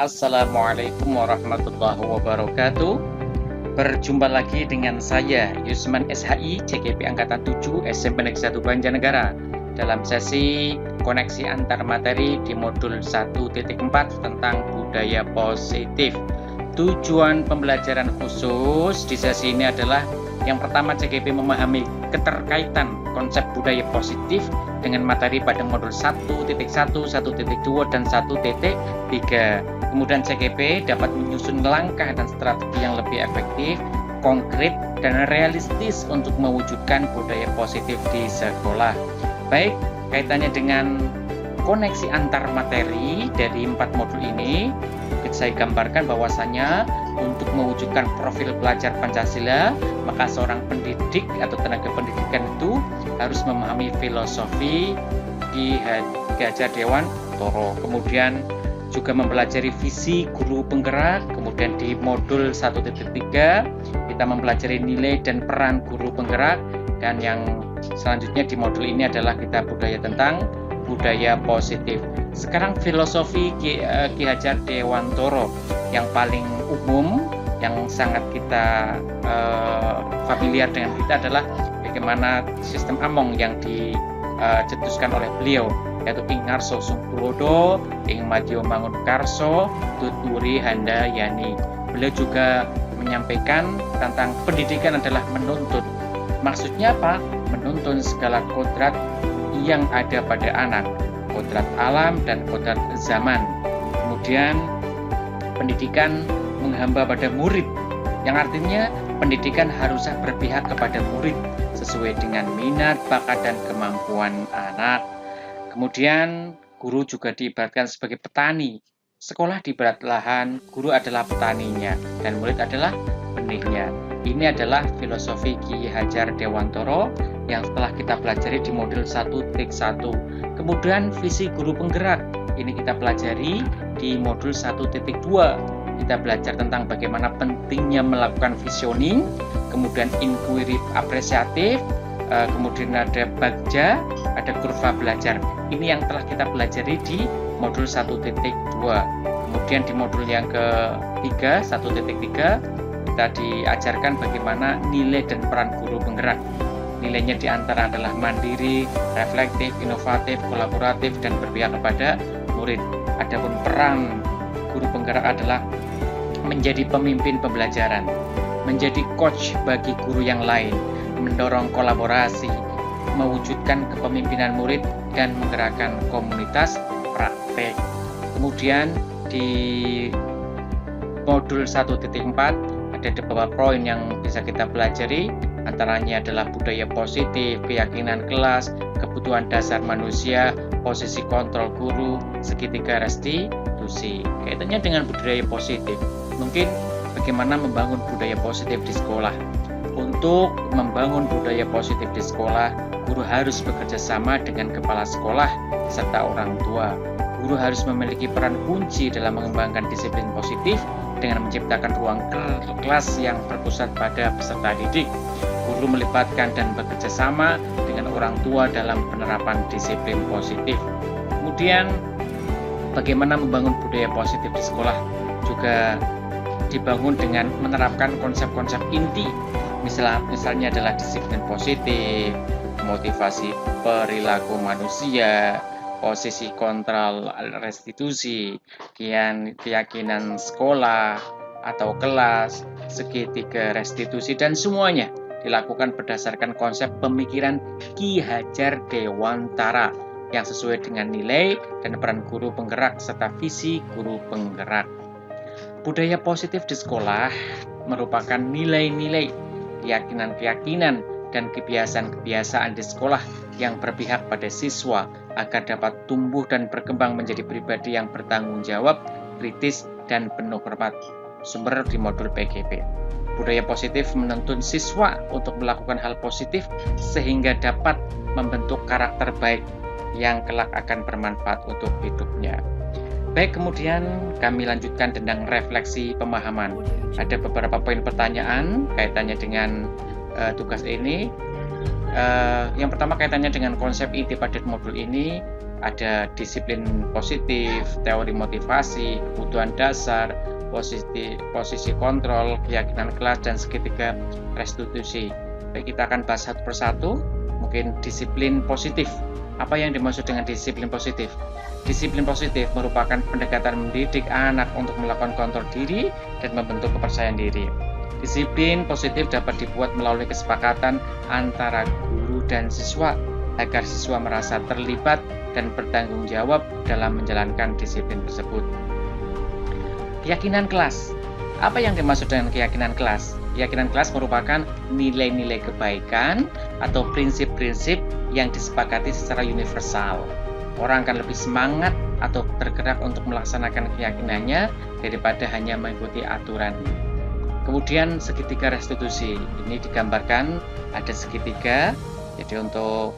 Assalamualaikum warahmatullahi wabarakatuh. Berjumpa lagi dengan saya Yusman SHI CGP Angkatan 7 SMP Negeri 1 Banjarnegara dalam sesi koneksi antar materi di modul 1.4 tentang budaya positif. Tujuan pembelajaran khusus di sesi ini adalah yang pertama, CGP memahami keterkaitan konsep budaya positif dengan materi pada modul 1.1, 1.2, dan 1.3. Kemudian CGP dapat menyusun langkah dan strategi yang lebih efektif, konkret, dan realistis untuk mewujudkan budaya positif di sekolah. Baik, kaitannya dengan koneksi antar materi dari 4 modul ini, saya gambarkan bahwasannya untuk mewujudkan profil pelajar Pancasila, maka seorang pendidik atau tenaga pendidikan itu harus memahami filosofi Ki Hajar Dewantara. Kemudian juga mempelajari visi guru penggerak. Kemudian di modul 1.3 kita mempelajari nilai dan peran guru penggerak. Dan yang selanjutnya di modul ini adalah kita tentang budaya positif. Sekarang filosofi Ki Hajar Dewantara yang paling umum, yang sangat kita familiar dengan kita adalah bagaimana sistem Among yang dicetuskan oleh beliau, yaitu Ing Ngarso Sungkulodo, Ing Madyo Mangunkarso, Tuturi Handayani. Beliau juga menyampaikan tentang pendidikan adalah menuntun. Maksudnya apa? Menuntun segala kodrat yang ada pada anak, kodrat alam dan kodrat zaman. Kemudian pendidikan menghamba pada murid, yang artinya pendidikan haruslah berpihak kepada murid sesuai dengan minat, bakat, dan kemampuan anak. Kemudian guru juga diibaratkan sebagai petani. Sekolah diibarat lahan, guru adalah petaninya, dan murid adalah benihnya. Ini adalah filosofi Ki Hajar Dewantara yang telah kita pelajari di modul 1.1. Kemudian visi guru penggerak, ini kita pelajari di modul 1.2. Kita belajar tentang bagaimana pentingnya melakukan visioning, kemudian inquiry apresiatif, kemudian ada bagja, ada kurva belajar. Ini yang telah kita pelajari di modul 1.2. Kemudian di modul yang ketiga, 1.3, kita diajarkan bagaimana nilai dan peran guru penggerak. Nilainya diantara adalah mandiri, reflektif, inovatif, kolaboratif, dan berpihak kepada murid. Adapun peran guru penggerak adalah menjadi pemimpin pembelajaran, menjadi coach bagi guru yang lain, mendorong kolaborasi, mewujudkan kepemimpinan murid, dan menggerakkan komunitas praktek. Kemudian di modul 1.4 ada beberapa poin yang bisa kita pelajari, antaranya adalah budaya positif, keyakinan kelas, kebutuhan dasar manusia, posisi kontrol guru, segitiga restitusi. Kaitannya dengan budaya positif, mungkin bagaimana membangun budaya positif di sekolah. Untuk membangun budaya positif di sekolah, guru harus bekerja sama dengan kepala sekolah serta orang tua. Guru harus memiliki peran kunci dalam mengembangkan disiplin positif dengan menciptakan ruang kelas yang berpusat pada peserta didik. Guru melibatkan dan bekerja sama dengan orang tua dalam penerapan disiplin positif. Kemudian, bagaimana membangun budaya positif di sekolah juga dibangun dengan menerapkan konsep-konsep inti. Misalnya adalah disiplin positif, motivasi perilaku manusia, posisi kontrol restitusi, keyakinan sekolah atau kelas, segitiga restitusi, dan semuanya dilakukan berdasarkan konsep pemikiran Ki Hajar Dewantara yang sesuai dengan nilai dan peran guru penggerak serta visi guru penggerak. Budaya positif di sekolah merupakan nilai-nilai, keyakinan-keyakinan, dan kebiasaan-kebiasaan di sekolah yang berpihak pada siswa agar dapat tumbuh dan berkembang menjadi pribadi yang bertanggung jawab, kritis, dan penuh hormat. Sumber di modul PGP. Budaya positif menuntun siswa untuk melakukan hal positif sehingga dapat membentuk karakter baik yang kelak akan bermanfaat untuk hidupnya. Baik, kemudian kami lanjutkan tentang refleksi pemahaman. Ada beberapa poin pertanyaan kaitannya dengan tugas ini. Yang pertama kaitannya dengan konsep inti pada modul ini. ada disiplin positif, teori motivasi, kebutuhan dasar, posisi kontrol, keyakinan kelas, dan segitiga restitusi. Baik, kita akan bahas satu persatu. Mungkin disiplin positif. Apa yang dimaksud dengan disiplin positif? Disiplin positif merupakan pendekatan mendidik anak untuk melakukan kontrol diri dan membentuk kepercayaan diri. Disiplin positif dapat dibuat melalui kesepakatan antara guru dan siswa agar siswa merasa terlibat dan bertanggung jawab dalam menjalankan disiplin tersebut. Keyakinan kelas. Apa yang dimaksud dengan keyakinan kelas? Keyakinan kelas merupakan nilai-nilai kebaikan atau prinsip-prinsip yang disepakati secara universal. Orang akan lebih semangat atau tergerak untuk melaksanakan keyakinannya daripada hanya mengikuti aturan. Kemudian segitiga restitusi. Ini digambarkan ada segitiga. Jadi untuk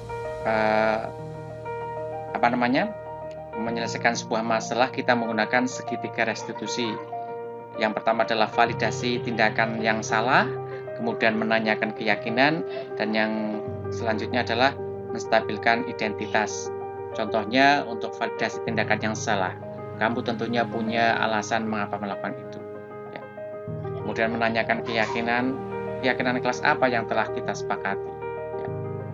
menyelesaikan sebuah masalah kita menggunakan segitiga restitusi. Yang pertama adalah validasi tindakan yang salah, kemudian menanyakan keyakinan, dan yang selanjutnya adalah menstabilkan identitas. Contohnya untuk validasi tindakan yang salah, kamu tentunya punya alasan mengapa melakukan itu. Ya. Kemudian menanyakan keyakinan kelas apa yang telah kita sepakati. Ya.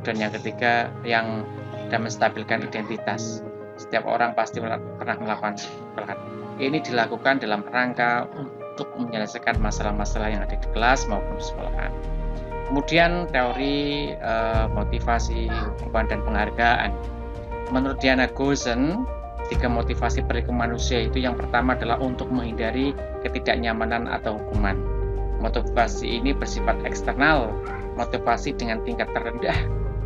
Dan yang ketiga, dan menstabilkan identitas. Setiap orang pasti pernah melakukan kesalahan. Ini dilakukan dalam rangka untuk menyelesaikan masalah-masalah yang ada di kelas maupun di sekolahan. Kemudian teori motivasi, hukuman, dan penghargaan. Menurut Diana Goosen, 3 motivasi perilaku manusia itu yang pertama adalah untuk menghindari ketidaknyamanan atau hukuman. Motivasi ini bersifat eksternal, motivasi dengan tingkat terendah.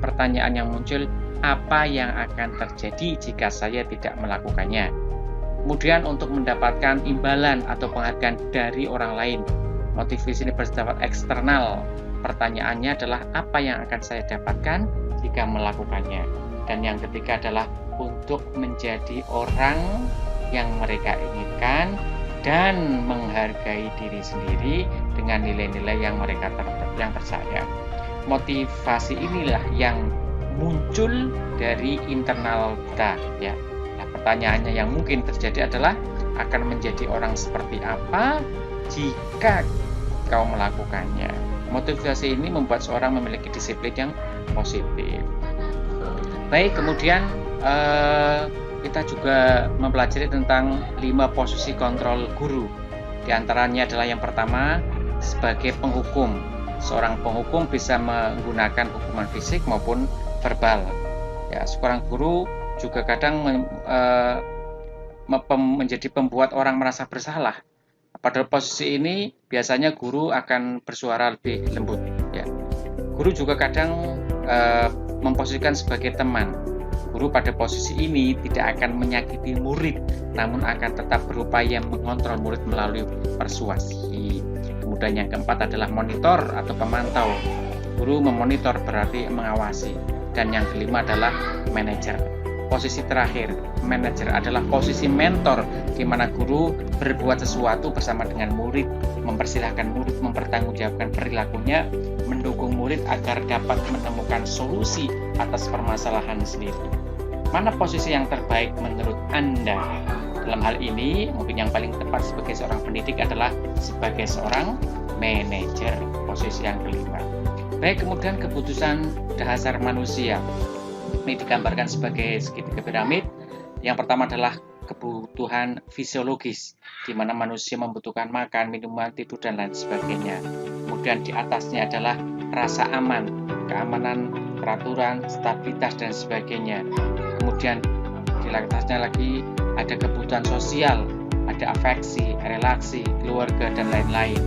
Pertanyaan yang muncul, apa yang akan terjadi jika saya tidak melakukannya? Kemudian untuk mendapatkan imbalan atau penghargaan dari orang lain. Motivasi ini bersifat eksternal. Pertanyaannya adalah apa yang akan saya dapatkan jika melakukannya. Dan yang ketiga adalah untuk menjadi orang yang mereka inginkan dan menghargai diri sendiri dengan nilai-nilai yang mereka percaya. Motivasi inilah yang muncul dari internal kita, ya. Nah, pertanyaannya yang mungkin terjadi adalah akan menjadi orang seperti apa jika kau melakukannya. Motivasi ini membuat seorang memiliki disiplin yang positif. Baik, kemudian kita juga mempelajari tentang 5 posisi kontrol guru. Di antaranya adalah yang pertama, sebagai penghukum. Seorang penghukum bisa menggunakan hukuman fisik maupun verbal. Ya, seorang guru juga kadang menjadi pembuat orang merasa bersalah. Pada posisi ini biasanya guru akan bersuara lebih lembut. Ya. Guru juga kadang memposisikan sebagai teman. Guru pada posisi ini tidak akan menyakiti murid, namun akan tetap berupaya mengontrol murid melalui persuasi. Kemudian yang keempat adalah monitor atau pemantau. Guru memonitor berarti mengawasi. Dan yang kelima adalah manajer. Posisi terakhir, manajer adalah posisi mentor, di mana guru berbuat sesuatu bersama dengan murid, mempersilahkan murid mempertanggungjawabkan perilakunya, mendukung murid agar dapat menemukan solusi atas permasalahan sendiri. Mana posisi yang terbaik menurut Anda? Dalam hal ini, mungkin yang paling tepat sebagai seorang pendidik adalah sebagai seorang manajer, posisi yang kelima. Baik, kemudian kebutuhan dasar manusia. Ini digambarkan sebagai segitiga piramid. Yang pertama adalah kebutuhan fisiologis, di mana manusia membutuhkan makan, minuman, tidur, dan lain sebagainya. Kemudian di atasnya adalah rasa aman, keamanan, peraturan, stabilitas, dan sebagainya. Kemudian di atasnya lagi ada kebutuhan sosial, ada afeksi, relasi, keluarga, dan lain-lain.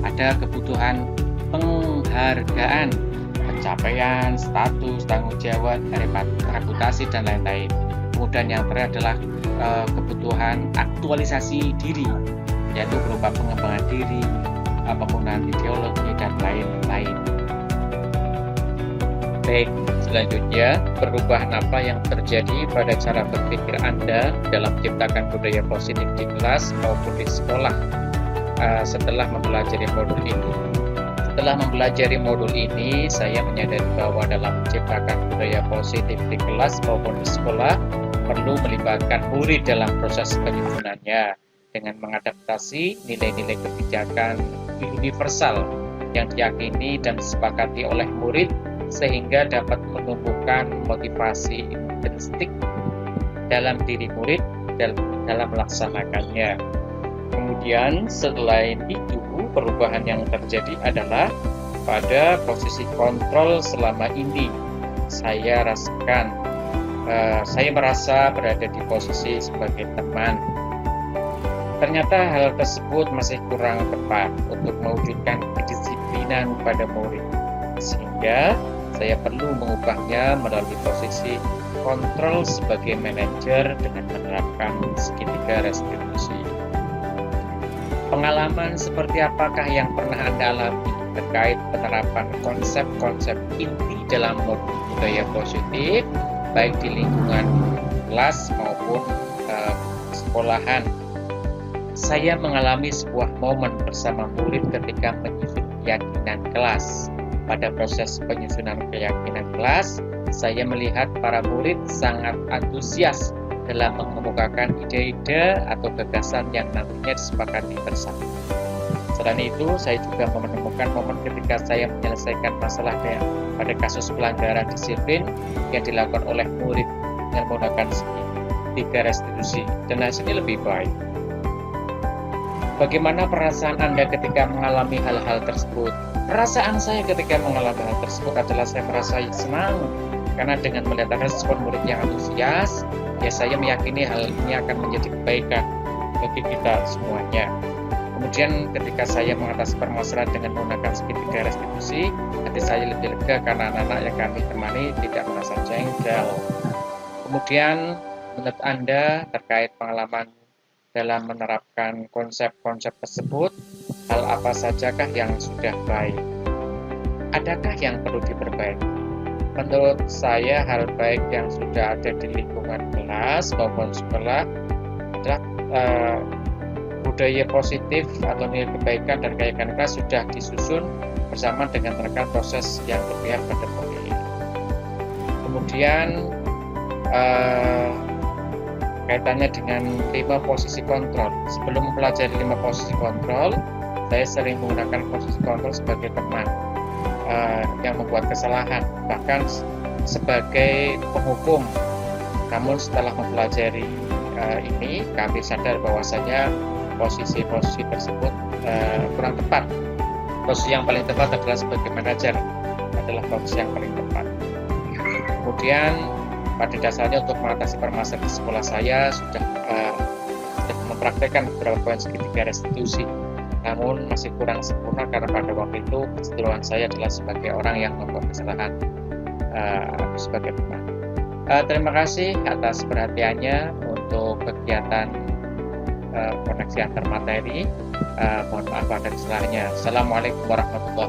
Ada kebutuhan penghargaan, pencapaian, status, tanggung jawab, reputasi, dan lain-lain. Kemudian yang terakhir adalah kebutuhan aktualisasi diri, yaitu berupa pengembangan diri, penggunaan ideologi, dan lain-lain. Baik, selanjutnya perubahan apa yang terjadi pada cara berpikir Anda dalam menciptakan budaya positif di kelas maupun di sekolah setelah mempelajari modul ini. Setelah mempelajari modul ini, saya menyadari bahwa dalam menciptakan budaya positif di kelas maupun di sekolah, perlu melibatkan murid dalam proses penyusunannya dengan mengadaptasi nilai-nilai kebijakan universal yang diyakini dan disepakati oleh murid sehingga dapat menumbuhkan motivasi intrinsik dalam diri murid dalam melaksanakannya. Kemudian selain itu, perubahan yang terjadi adalah pada posisi kontrol selama ini saya rasakan, saya merasa berada di posisi sebagai teman. Ternyata hal tersebut masih kurang tepat untuk mewujudkan kedisiplinan pada murid, sehingga saya perlu mengubahnya melalui posisi kontrol sebagai manajer dengan menerapkan segitiga restitusi. Pengalaman seperti apakah yang pernah Anda alami terkait penerapan konsep-konsep inti dalam modul budaya positif, baik di lingkungan kelas maupun sekolahan? Saya mengalami sebuah momen bersama murid ketika menyusun keyakinan kelas. Pada proses penyusunan keyakinan kelas, saya melihat para murid sangat antusias dalam mengemukakan ide-ide atau gagasan yang nantinya disepakati bersama. Selain itu, saya juga menemukan momen ketika saya menyelesaikan masalah pada kasus pelanggaran disiplin yang dilakukan oleh murid dengan menggunakan segitiga restitusi, dan hasilnya lebih baik. Bagaimana perasaan Anda ketika mengalami hal-hal tersebut? Perasaan saya ketika mengalami hal tersebut adalah saya merasa senang, karena dengan melihat respon murid yang antusias, ya saya meyakini hal ini akan menjadi kebaikan bagi kita semuanya. Kemudian ketika saya mengatasi permasalahan dengan menggunakan segitiga restitusi, hati saya lebih lega karena anak-anak yang kami temani tidak merasa jengkel. Kemudian menurut Anda terkait pengalaman dalam menerapkan konsep-konsep tersebut, hal apa sajakah yang sudah baik? Adakah yang perlu diperbaiki? Menurut saya, hal baik yang sudah ada di lingkungan kelas maupun sekolah adalah budaya positif atau nilai kebaikan dan keyakinan kelas sudah disusun bersama dengan rekan proses yang berpihak pada murid. Kemudian kaitannya dengan 5 posisi kontrol. Sebelum mempelajari 5 posisi kontrol, saya sering menggunakan posisi kontrol sebagai teman yang membuat kesalahan, bahkan sebagai penghukum. Namun setelah mempelajari ini, kami sadar bahwasanya posisi-posisi tersebut kurang tepat. Posisi yang paling tepat adalah sebagai manajer, adalah posisi yang paling tepat. Kemudian pada dasarnya untuk mengatasi permasalahan di sekolah saya sudah mempraktekkan beberapa poin segitiga restitusi, namun masih kurang sempurna karena pada waktu itu kecenderungan saya adalah sebagai orang yang membuat kesalahan sebagai teman. Terima kasih atas perhatiannya untuk kegiatan koneksi antar materi. Mohon maaf ada kesalahannya. Assalamualaikum warahmatullahi wabarakatuh.